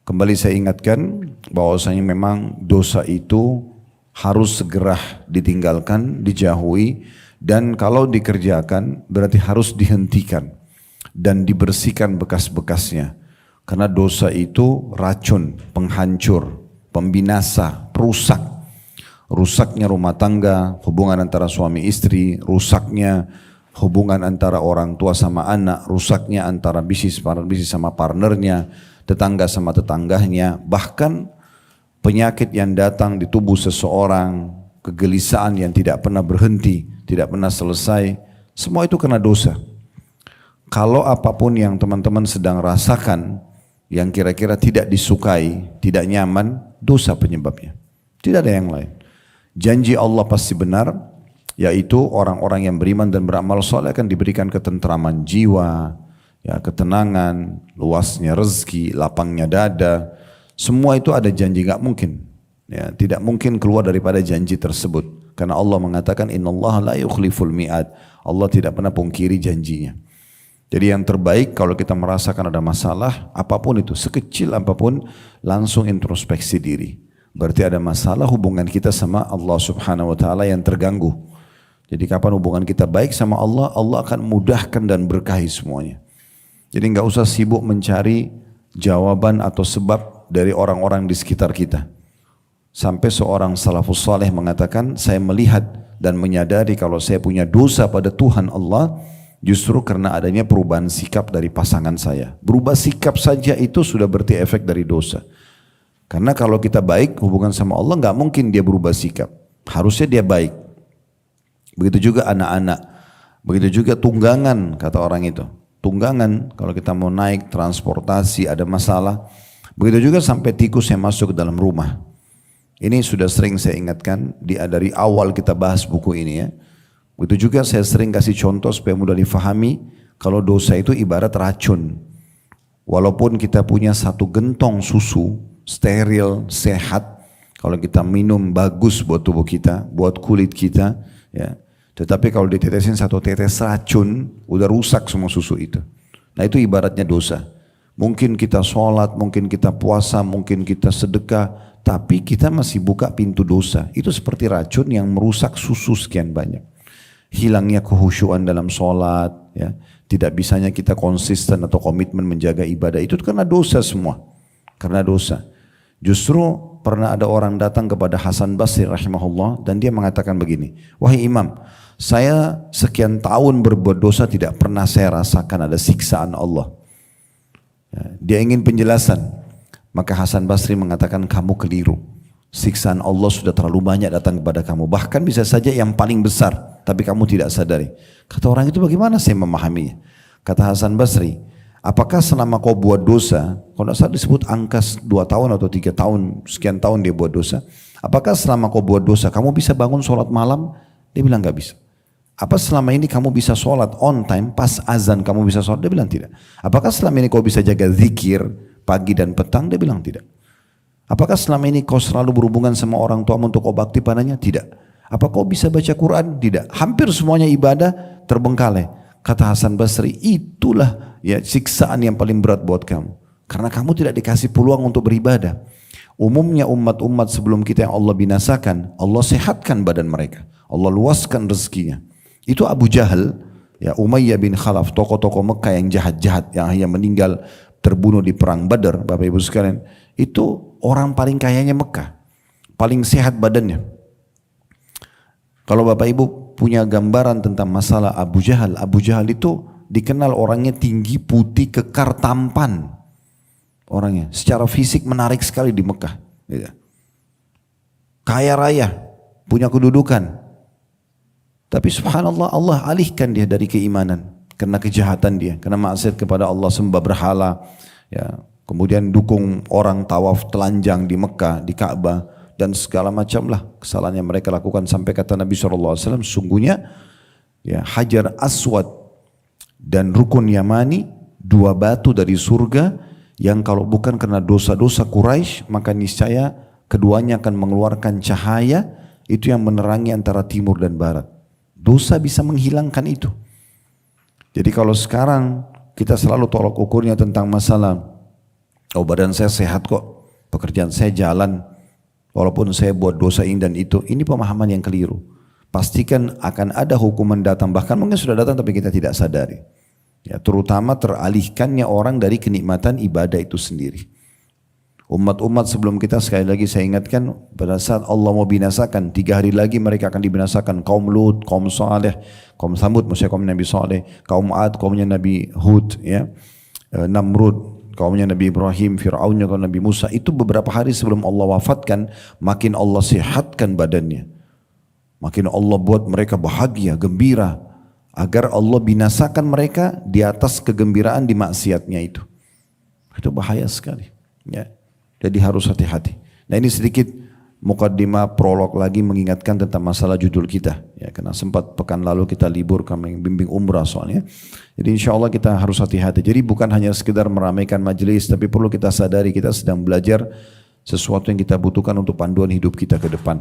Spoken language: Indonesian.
Kembali saya ingatkan bahwasanya memang dosa itu harus segera ditinggalkan, dijauhi, dan kalau dikerjakan berarti harus dihentikan dan dibersihkan bekas-bekasnya. Karena dosa itu racun, penghancur, pembinasa, perusak. Rusaknya rumah tangga, hubungan antara suami istri, rusaknya hubungan antara orang tua sama anak, rusaknya antara bisnis sama partnernya, tetangga sama tetangganya, bahkan penyakit yang datang di tubuh seseorang, kegelisahan yang tidak pernah berhenti, tidak pernah selesai, semua itu karena dosa. Kalau apapun yang teman-teman sedang rasakan, yang kira-kira tidak disukai, tidak nyaman, dosa penyebabnya. Tidak ada yang lain. Janji Allah pasti benar, yaitu orang-orang yang beriman dan beramal soleh akan diberikan ketentraman jiwa, ya, ketenangan, luasnya rezeki, lapangnya dada. Semua itu ada janji, nggak mungkin. Ya, tidak mungkin keluar daripada janji tersebut. Karena Allah mengatakan innallaha la yukhliful mi'ad. Allah tidak pernah pungkiri janjinya. Jadi yang terbaik kalau kita merasakan ada masalah, apapun itu, sekecil apapun, langsung introspeksi diri. Berarti ada masalah hubungan kita sama Allah Subhanahu wa taala yang terganggu. Jadi kapan hubungan kita baik sama Allah, Allah akan mudahkan dan berkahi semuanya. Jadi enggak usah sibuk mencari jawaban atau sebab dari orang-orang di sekitar kita. Sampai seorang salafus saleh mengatakan, saya melihat dan menyadari kalau saya punya dosa pada Tuhan Allah, justru karena adanya perubahan sikap dari pasangan saya. Berubah sikap saja itu sudah berarti efek dari dosa. Karena kalau kita baik hubungan sama Allah, nggak mungkin dia berubah sikap. Harusnya dia baik. Begitu juga anak-anak. Begitu juga tunggangan, kata orang itu. Tunggangan, kalau kita mau naik transportasi ada masalah. Begitu juga sampai tikus yang masuk ke dalam rumah. Ini sudah sering saya ingatkan dari awal kita bahas buku ini ya. Begitu juga saya sering kasih contoh supaya mudah difahami. Kalau dosa itu ibarat racun. Walaupun kita punya satu gentong susu, steril, sehat, kalau kita minum bagus buat tubuh kita, buat kulit kita, ya. Tetapi kalau ditetesin satu tetes racun, udah rusak semua susu itu. Nah itu ibaratnya dosa. Mungkin kita sholat, mungkin kita puasa, mungkin kita sedekah, tapi kita masih buka pintu dosa. Itu seperti racun yang merusak susu sekian banyak. Hilangnya kehusyuan dalam sholat, ya. Tidak bisanya kita konsisten atau komitmen menjaga ibadah, itu karena dosa semua. Karena dosa. Justru pernah ada orang datang kepada Hasan Basri rahimahullah dan dia mengatakan begini, wahai imam, saya sekian tahun berbuat dosa tidak pernah saya rasakan ada siksaan Allah. Ya, dia ingin penjelasan. Maka Hasan Basri mengatakan kamu keliru. Siksaan Allah sudah terlalu banyak datang kepada kamu. Bahkan bisa saja yang paling besar, tapi kamu tidak sadari. Kata orang itu bagaimana saya memahaminya? Kata Hasan Basri, apakah selama kau buat dosa, kalau tidak salah disebut angka 2 tahun atau 3 tahun, sekian tahun dia buat dosa. Apakah selama kau buat dosa, kamu bisa bangun sholat malam? Dia bilang nggak bisa. Apa selama ini kamu bisa sholat on time, pas azan kamu bisa sholat? Dia bilang tidak. Apakah selama ini kau bisa jaga zikir pagi dan petang? Dia bilang tidak. Apakah selama ini kau selalu berhubungan sama orang tuamu untuk kau bakti padanya? Tidak. Apa kau bisa baca Quran? Tidak. Hampir semuanya ibadah terbengkalai. Kata Hasan Basri, itulah ya siksaan yang paling berat buat kamu. Karena kamu tidak dikasih peluang untuk beribadah. Umumnya umat-umat sebelum kita yang Allah binasakan, Allah sehatkan badan mereka. Allah luaskan rezekinya. Itu Abu Jahal, ya Umayyah bin Khalaf, tokoh-tokoh Mekah yang jahat-jahat, yang hanya meninggal terbunuh di perang Badar, Bapak Ibu sekalian. Itu orang paling kayanya Mekah, paling sehat badannya. Kalau Bapak Ibu punya gambaran tentang masalah Abu Jahal itu dikenal orangnya tinggi, putih, kekar, tampan. Orangnya secara fisik menarik sekali di Mekah. Kaya raya, punya kedudukan. Tapi subhanallah Allah alihkan dia dari keimanan karena kejahatan dia, karena maksiat kepada Allah, sembah berhala, ya. Kemudian dukung orang tawaf telanjang di Mekah, di Ka'bah, dan segala macam lah kesalahan yang mereka lakukan. Sampai kata Nabi SAW, sungguhnya ya, Hajar Aswad dan Rukun Yamani, 2 batu dari surga yang kalau bukan karena dosa-dosa Quraisy, maka niscaya keduanya akan mengeluarkan cahaya itu yang menerangi antara timur dan barat. Dosa bisa menghilangkan itu. Jadi kalau sekarang kita selalu tolak ukurnya tentang masalah Oh badan saya sehat kok, pekerjaan saya jalan, walaupun saya buat dosa ini dan itu. Ini pemahaman yang keliru. Pastikan akan ada hukuman datang, bahkan mungkin sudah datang tapi kita tidak sadari. Ya, terutama teralihkannya orang dari kenikmatan ibadah itu sendiri. Umat-umat sebelum kita, sekali lagi saya ingatkan, pada saat Allah mau binasakan, 3 hari lagi mereka akan dibinasakan. Kaum Lut, kaum Saleh, kaum Thamud, maksudnya kaum Nabi Saleh, kaum Ad, kaumnya Nabi Hud, ya, Namrud, kaumnya Nabi Ibrahim, Fir'aunnya kaum Nabi Musa. Itu beberapa hari sebelum Allah wafatkan, makin Allah sehatkan badannya. Makin Allah buat mereka bahagia, gembira, agar Allah binasakan mereka di atas kegembiraan di maksiatnya itu. Itu bahaya sekali. Ya. Jadi harus hati-hati. Nah ini sedikit mukaddimah prolog lagi mengingatkan tentang masalah judul kita. Ya, karena sempat pekan lalu kita libur kami bimbing umrah soalnya. Jadi insya Allah kita harus hati-hati. Jadi bukan hanya sekedar meramaikan majelis, tapi perlu kita sadari kita sedang belajar sesuatu yang kita butuhkan untuk panduan hidup kita ke depan.